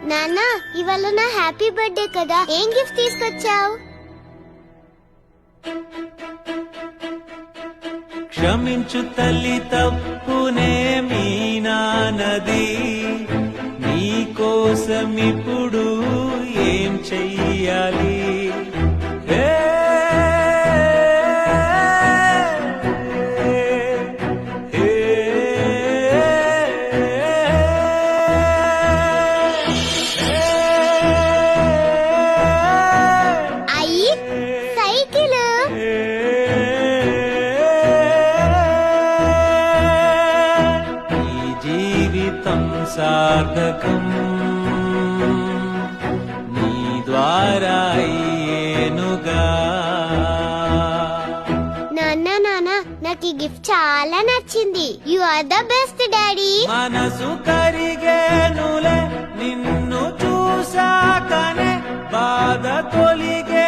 నాన్నా, ఇవాళ నా హ్యాపీ బర్త్డే కదా, ఏం గిఫ్ట్ తీసుకొచ్చావు? క్షమించు తల్లి తప్పునే మీ నాన్నది, నీ కోసం ఇప్పుడు ఏం చెయ్యాలి? అయ్యి సైకిల్. ఈ జీవితం సార్థకం నీ ద్వారా అయ్యేనుగా. నాన్న, నాకు ఈ గిఫ్ట్ చాలా నచ్చింది. You are the best daddy. మనసు కరిగేనులే నిన్ను చూసాకనే, బాధ తొలిగే